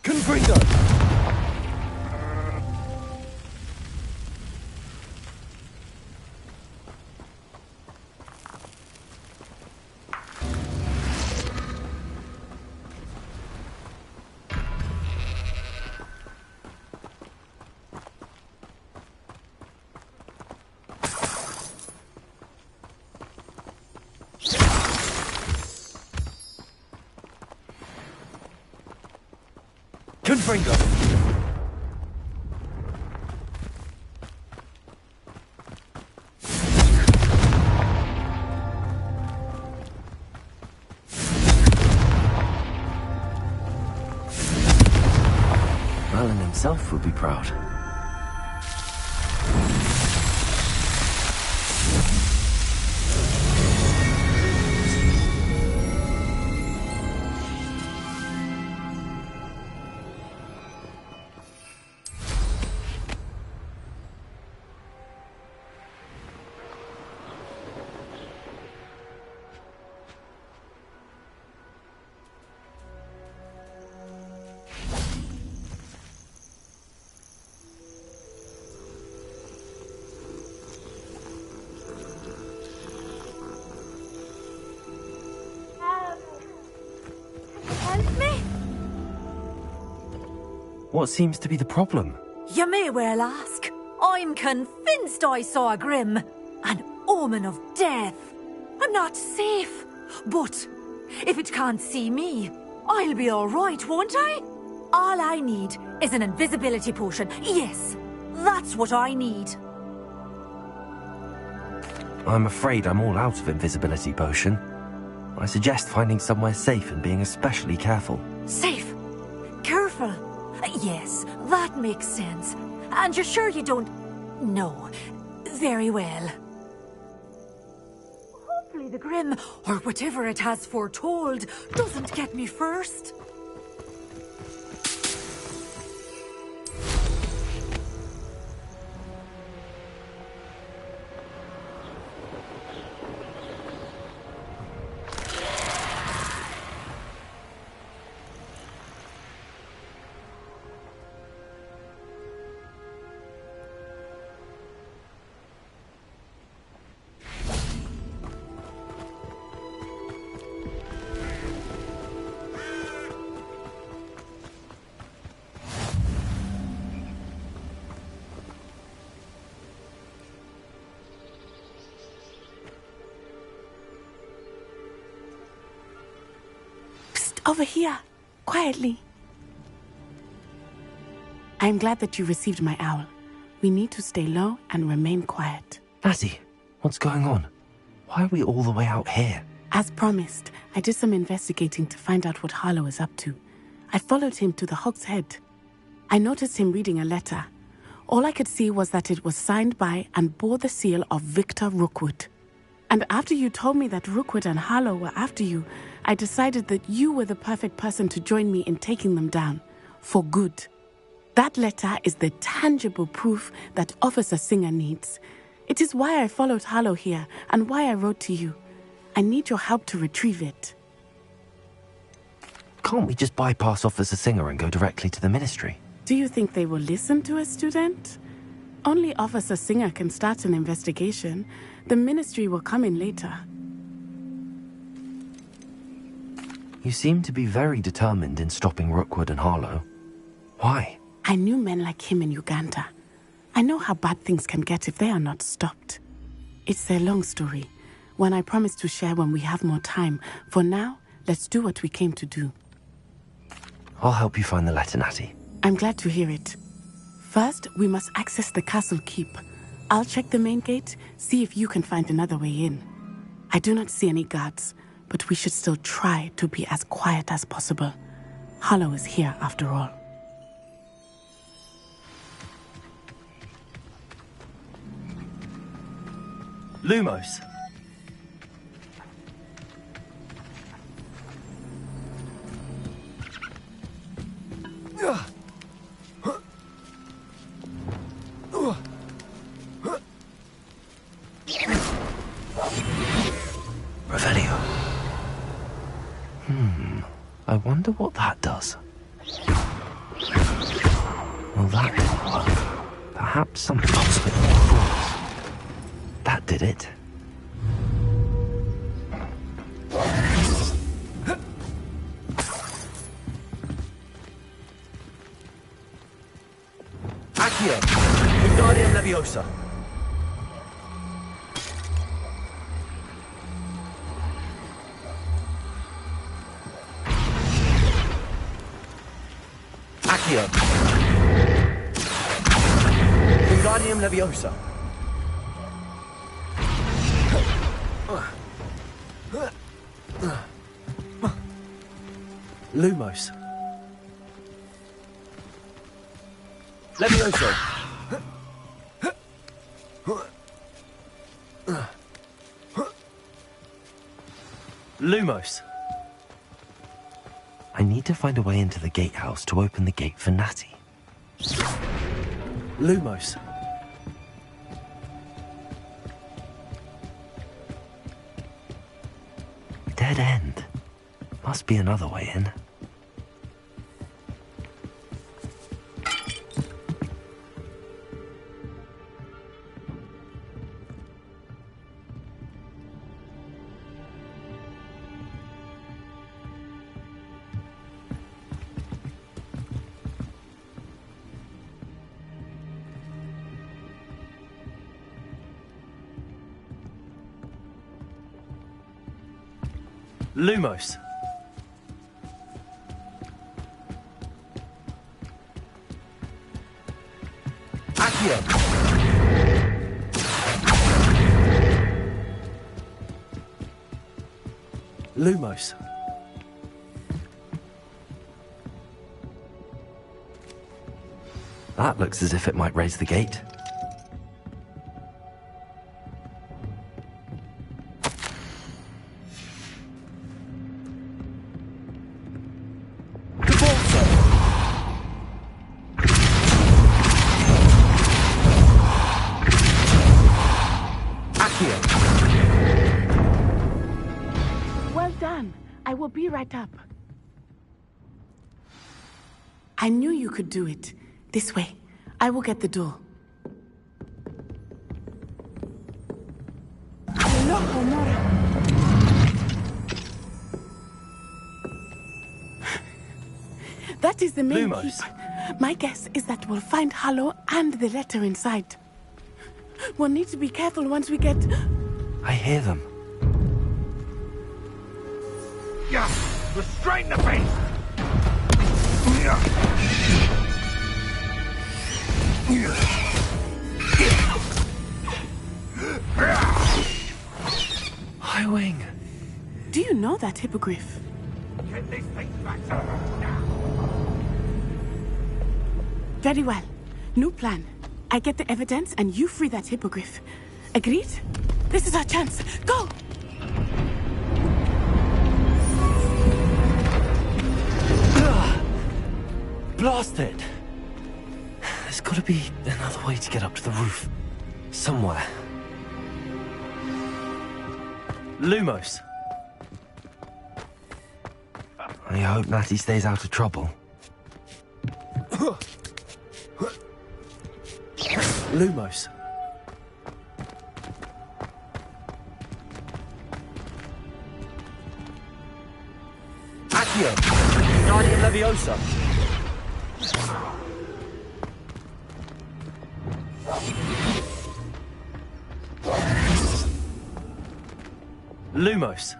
Confringo! Confringo! Merlin himself would be proud. What seems to be the problem? You may well ask. I'm convinced I saw a Grim, an omen of death. I'm not safe, but if it can't see me, I'll be all right, won't I? All I need is an invisibility potion. Yes, that's what I need. I'm afraid I'm all out of invisibility potion. I suggest finding somewhere safe and being especially careful. Safe? Careful? Yes, that makes sense. And you're sure you don't... No. Very well. Hopefully the Grim, or whatever it has foretold, doesn't get me first. Over here, quietly. I'm glad that you received my owl. We need to stay low and remain quiet. Natty, what's going on? Why are we all the way out here? As promised, I did some investigating to find out what Harlow is up to. I followed him to the Hog's Head. I noticed him reading a letter. All I could see was that it was signed by and bore the seal of Victor Rookwood. And after you told me that Rookwood and Harlow were after you, I decided that you were the perfect person to join me in taking them down. For good. That letter is the tangible proof that Officer Singer needs. It is why I followed Harlow here and why I wrote to you. I need your help to retrieve it. Can't we just bypass Officer Singer and go directly to the Ministry? Do you think they will listen to a student? Only Officer Singer can start an investigation. The Ministry will come in later. You seem to be very determined in stopping Rookwood and Harlow. Why? I knew men like him in Uganda. I know how bad things can get if they are not stopped. It's a long story, one I promise to share when we have more time. For now, let's do what we came to do. I'll help you find the letter, Natty. I'm glad to hear it. First, we must access the castle keep. I'll check the main gate, see if you can find another way in. I do not see any guards, but we should still try to be as quiet as possible. Harlow is here after all. Lumos. I wonder what that does. Well, that didn't work. Perhaps something else a bit more force. That did it. Accio! Wingardium Leviosa! Accio! Wingardium Leviosa! Lumos! Levioso! Lumos! I need to find a way into the gatehouse to open the gate for Natty. Lumos! Dead end. Must be another way in. Lumos! Accio! Lumos! That looks as if it might raise the gate. Well done. I will be right up. I knew you could do it. This way. I will get the door. That is the main Lumos. keep. My guess is that we'll find Hallow and the letter inside. We'll need to be careful once we get... I hear them. Yeah, restrain the beast! High Wing. Do you know that hippogriff? Get this thing back to now! Very well. New plan. I get the evidence and you free that hippogriff. Agreed? This is our chance. Go! Blasted! There's gotta be another way to get up to the roof. Somewhere. Lumos! I hope Natty stays out of trouble. Lumos! Accio! Wingardium Leviosa! Lumos!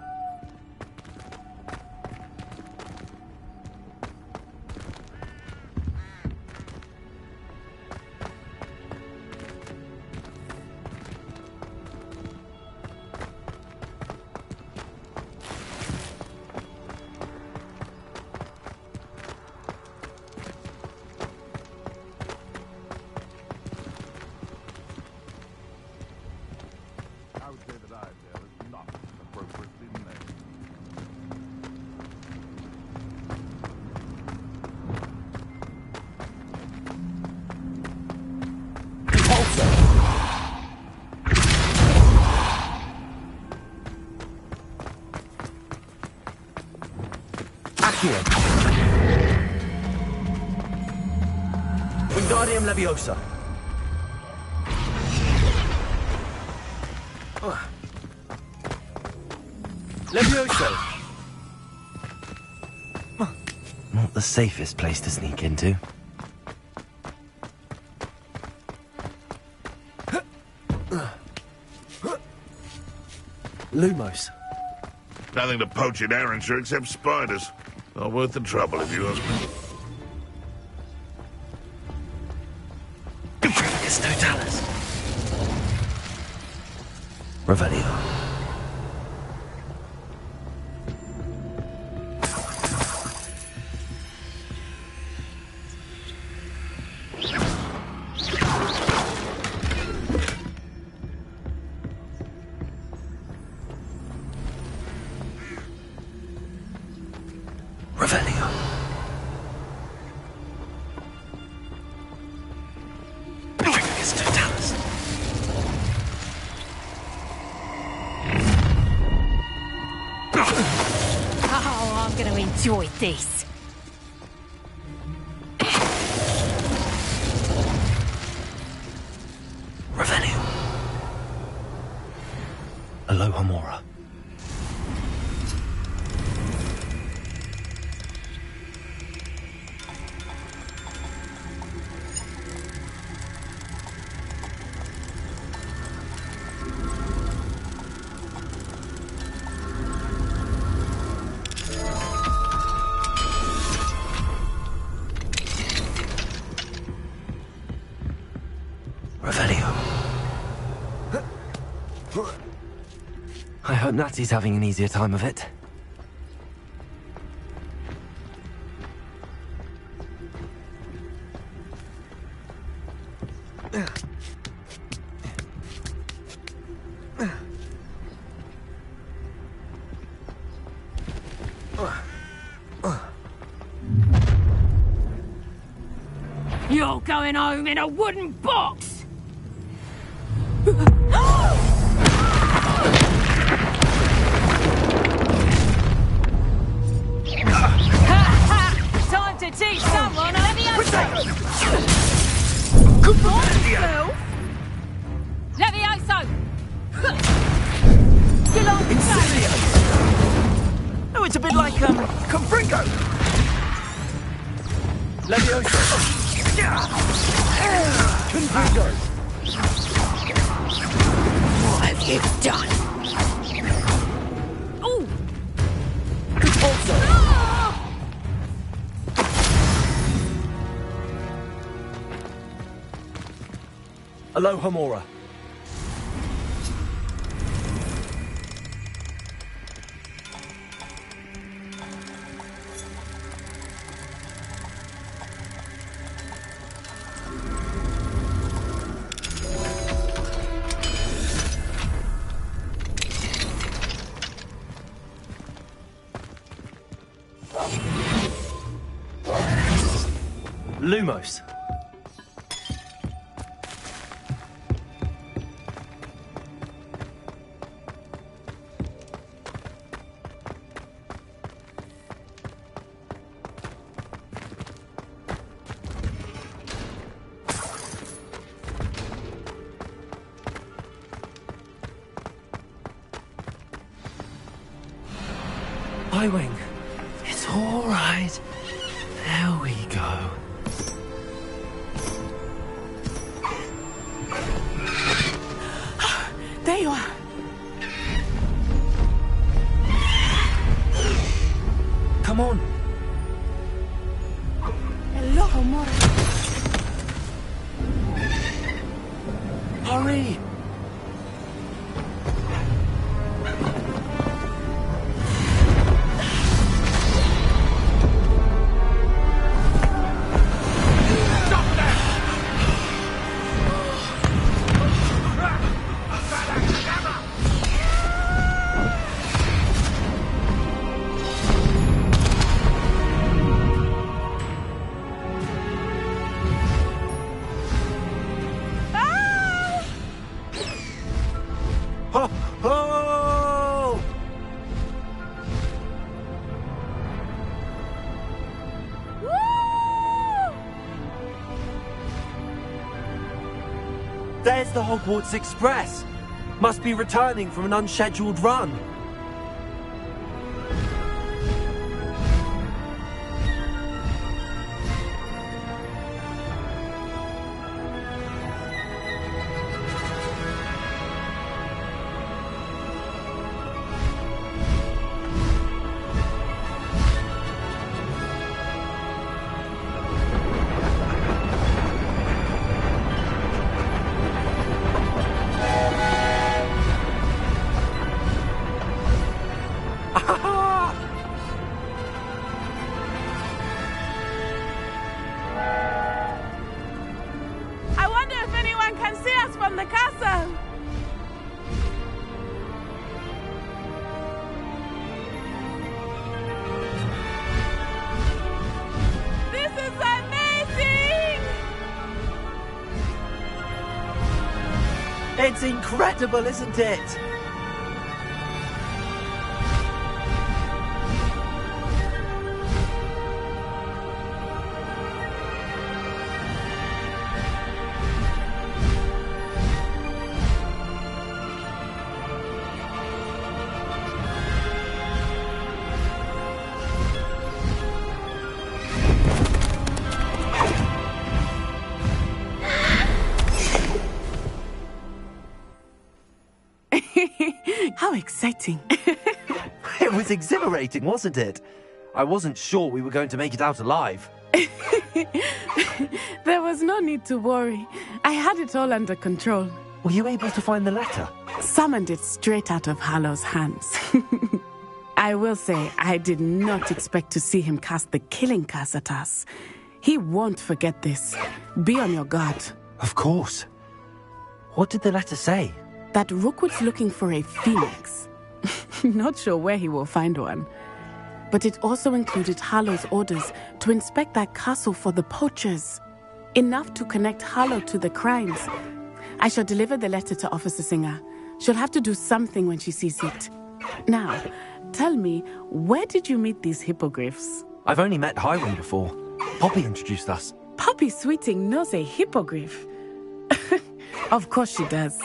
I would say that I there is not appropriately named. Requiem. Wingardium Leviosa. Levioso. Not the safest place to sneak into. Lumos. Nothing to poach in Arrynshire except spiders. Not worth the trouble, if you ask me. Totalis. Revelio. Revelio. Totalis. Oh, I'm going to enjoy this. Revelio. Alohomora. Revelio. I hope Natsy's having an easier time of it. You're going home in a wooden box! Time to teach someone a Levioso! Good Levioso! Get on the Oh, it's a bit like, Confringo! Levioso! Confringo! What have you done? Ooh! Also! Alohomora. Lumos. Highwing. It's all right. There we go. There you are. Come on. Hello, Mora. Hurry. There's the Hogwarts Express. Must be returning from an unscheduled run. I wonder if anyone can see us from the castle. This is amazing! It's incredible, isn't it? How exciting. It was exhilarating, wasn't it? I wasn't sure we were going to make it out alive. There was no need to worry. I had it all under control. Were you able to find the letter? Summoned it straight out of Hallow's hands. I will say, I did not expect to see him cast the killing curse at us. He won't forget this. Be on your guard. Of course. What did the letter say? That Rookwood's looking for a phoenix. Not sure where he will find one. But it also included Hallow's orders to inspect that castle for the poachers. Enough to connect Hallow to the crimes. I shall deliver the letter to Officer Singer. She'll have to do something when she sees it. Now, tell me, where did you meet these hippogriffs? I've only met Highwing before. Poppy introduced us. Poppy Sweeting knows a hippogriff. Of course she does.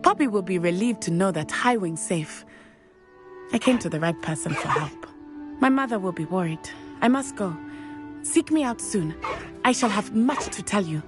Poppy will be relieved to know that Highwing's safe. I came to the right person for help. My mother will be worried. I must go. Seek me out soon. I shall have much to tell you.